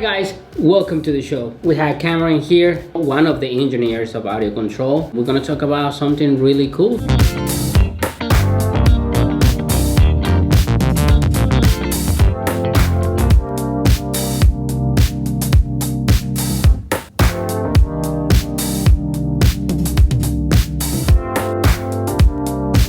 guys, welcome to the show. We have Cameron here, one of the engineers of AudioContro. We're gonna talk about something really cool.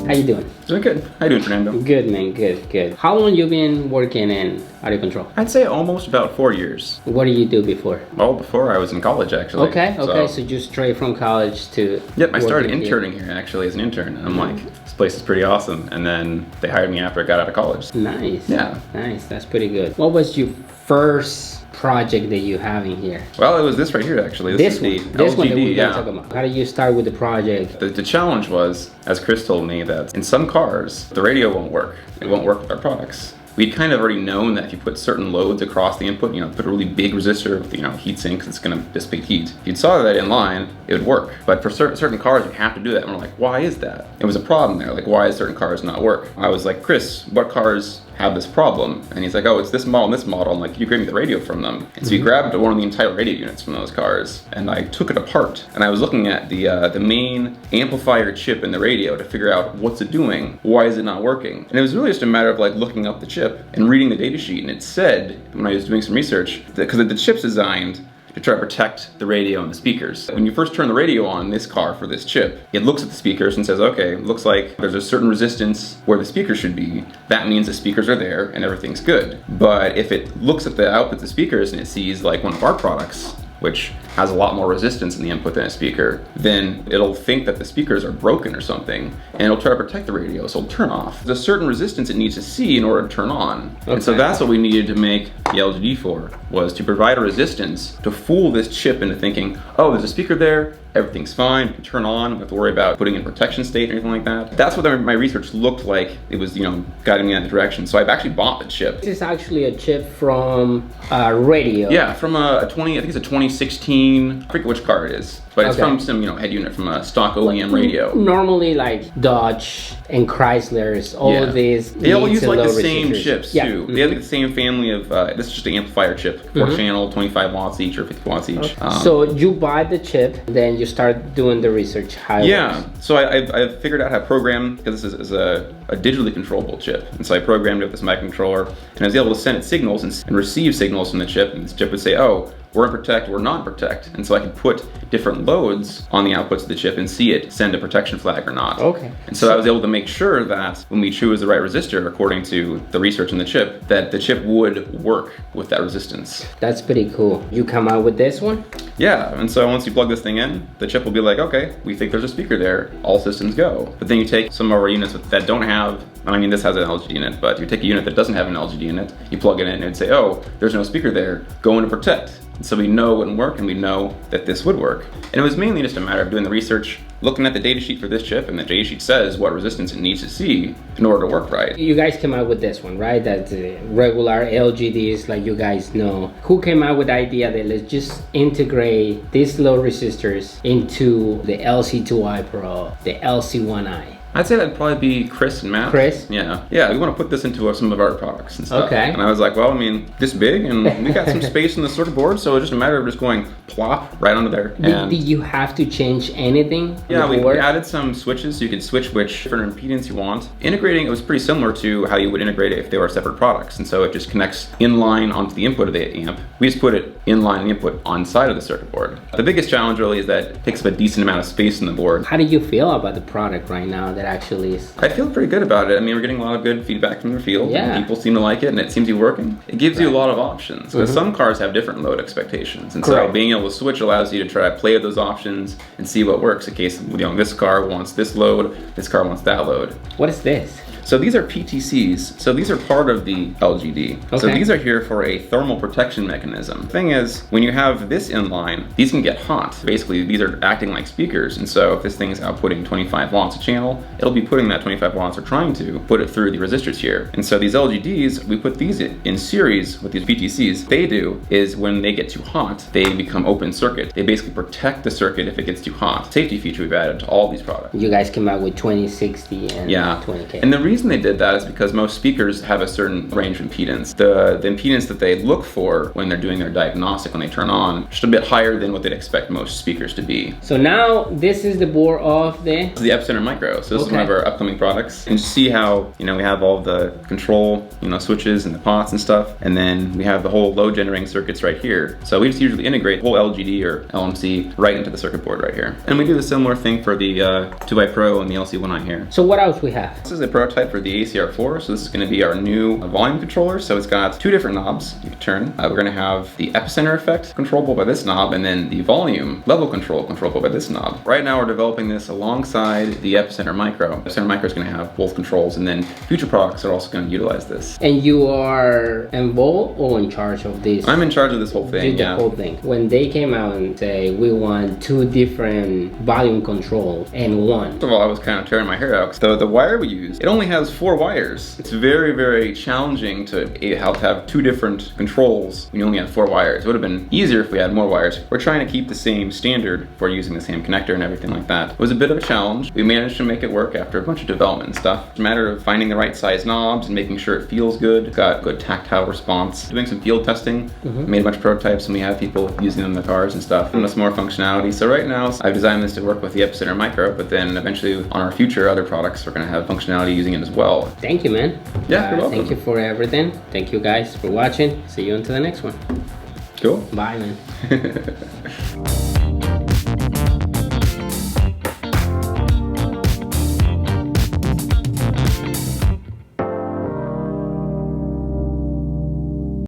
How you doing? Doing good. How you doing, Fernando? Good, man. Good. How long you been working in AudioContro? I'd say almost about 4 years. What did you do before? Well, before I was in college, actually. Okay. So just straight from college to... Yep, I started interning here, actually, as an intern. And I'm like, this place is pretty awesome. And then they hired me after I got out of college. Nice. Yeah. Nice. That's pretty good. What was your first project that you have in here? Well, it was this right here, actually. This one is the that LGD, we're gonna talk about. How did you start with the project? The challenge was, as Chris told me, that in some cars, the radio won't work. It won't work with our products. We'd kind of already known that if you put certain loads across the input, put a really big resistor with, heat sinks, it's gonna dissipate heat. If you saw that in line, it would work. But for certain cars, you have to do that. And we're like, why is that? It was a problem there. Like, why is certain cars not work? I was like, Chris, what cars have this problem? And he's like, oh, it's this model and this model. I'm like, can you grab me the radio from them? And so he grabbed one of the entire radio units from those cars, and I took it apart. And I was looking at the main amplifier chip in the radio to figure out what's it doing, why is it not working? And it was really just a matter of like looking up the chip and reading the data sheet. And it said, when I was doing some research, that because the chip's designed to try to protect the radio and the speakers. When you first turn the radio on this car for this chip, it looks at the speakers and says, okay, looks like there's a certain resistance where the speakers should be. That means the speakers are there and everything's good. But if it looks at the output of the speakers and it sees like one of our products, which has a lot more resistance in the input than a speaker, then it'll think that the speakers are broken or something, and it'll try to protect the radio, so it'll turn off. There's a certain resistance it needs to see in order to turn on. Okay. And so that's what we needed to make the LGD for, was to provide a resistance to fool this chip into thinking, oh, there's a speaker there, everything's fine, you can turn on, don't have to worry about putting in protection state or anything like that. That's what my research looked like. It was, guiding me in that direction. So I've actually bought the chip. This is actually a chip from a radio. Yeah, from I think it's a 2016, I forget which car it is, but it's from some, head unit from a stock OEM radio. Normally like Dodge and Chrysler's, all of these. They all use like the same chips too. Yeah. They have like the same family of, this is just an amplifier chip, 4-channel, 25 watts each or 50 watts each. So you buy the chip, then you start doing the research, how it works. So I figured out how to program, because this is a digitally controllable chip. And so I programmed it with this microcontroller, and I was able to send it signals and receive signals from the chip, and this chip would say, oh, we're in protect, we're not in protect. And so I could put different loads on the outputs of the chip and see it send a protection flag or not. Okay. And so I was able to make sure that when we choose the right resistor, according to the research in the chip, that the chip would work with that resistance. That's pretty cool. You come out with this one? Yeah, and so once you plug this thing in, the chip will be like, okay, we think there's a speaker there, all systems go. But then you take some of our units that don't have, this has an LGD in it, but you take a unit that doesn't have an LGD in it, you plug it in and it'd say, oh, there's no speaker there, go into protect. And so we know it wouldn't work, and we know that this would work. And it was mainly just a matter of doing the research, looking at the datasheet for this chip, and the datasheet says what resistance it needs to see in order to work right. You guys came out with this one, right? That's regular LGDs, like you guys know. Who came out with the idea that let's just integrate these load resistors into the LC2i Pro, the LC1i? I'd say that'd probably be Chris and Matt. Chris? Yeah, we want to put this into some of our products and stuff. Okay. And I was like, well, this big, and we got some space in the circuit board, so it's just a matter of just going plop right onto there. Did you have to change anything? Yeah, we added some switches, so you could switch which different impedance you want. Integrating, it was pretty similar to how you would integrate it if they were separate products, and so it just connects in line onto the input of the amp. We just put it in line the input on side of the circuit board. The biggest challenge really is that it takes up a decent amount of space in the board. How do you feel about the product right now that actually is? I feel pretty good about it. We're getting a lot of good feedback from the field. Yeah. And people seem to like it, and it seems to be working. It gives you a lot of options, because some cars have different load expectations. And so being able to switch allows you to try to play with those options and see what works in case, this car wants this load, this car wants that load. What is this? So these are PTCs. So these are part of the LGD. Okay. So these are here for a thermal protection mechanism. Thing is, when you have this in line, these can get hot. Basically, these are acting like speakers. And so if this thing is outputting 25 watts a channel, it'll be putting that 25 watts, or trying to put it through the resistors here. And so these LGDs, we put these in series with these PTCs. They do is when they get too hot, they become open circuit. They basically protect the circuit if it gets too hot. Safety feature we've added to all these products. You guys came out with 2060 and 20K. And the reason they did that is because most speakers have a certain range of impedance. The impedance that they look for when they're doing their diagnostic, when they turn on, just a bit higher than what they'd expect most speakers to be. So now this is the board of This is the Epicenter Micro. So this is one of our upcoming products. And just see how, we have all the control, switches and the pots and stuff. And then we have the whole load generating circuits right here. So we just usually integrate the whole LGD or LMC right into the circuit board right here. And we do the similar thing for the 2i Pro and the LC1i here. So what else we have? This is a prototype for the ACR4. So this is going to be our new volume controller. So it's got 2 different knobs you can turn. We're going to have the epicenter effect controllable by this knob, and then the volume level controllable by this knob. Right now we're developing this alongside the Epicenter Micro. Epicenter Micro is going to have both controls, and then future products are also going to utilize this. And you are involved or in charge of this? I'm in charge of this whole thing, the whole thing. When they came out and say we want 2 different volume control and one. First of all, I was kind of tearing my hair out. So the wire we use, it only has 4 wires. It's very, very challenging to have 2 different controls when you only have 4 wires. It would have been easier if we had more wires. We're trying to keep the same standard for using the same connector and everything like that. It was a bit of a challenge. We managed to make it work after a bunch of development and stuff. It's a matter of finding the right size knobs and making sure it feels good. It's got good tactile response. Doing some field testing. Made a bunch of prototypes, and we have people using them in the cars and stuff. And some more functionality. So right now, I've designed this to work with the Epicenter Micro, but then eventually on our future other products, we're going to have functionality using it as well. Thank you, man. Yeah, you're welcome. Thank you for everything. Thank you guys for watching. See you until the next one. Cool. Bye, man.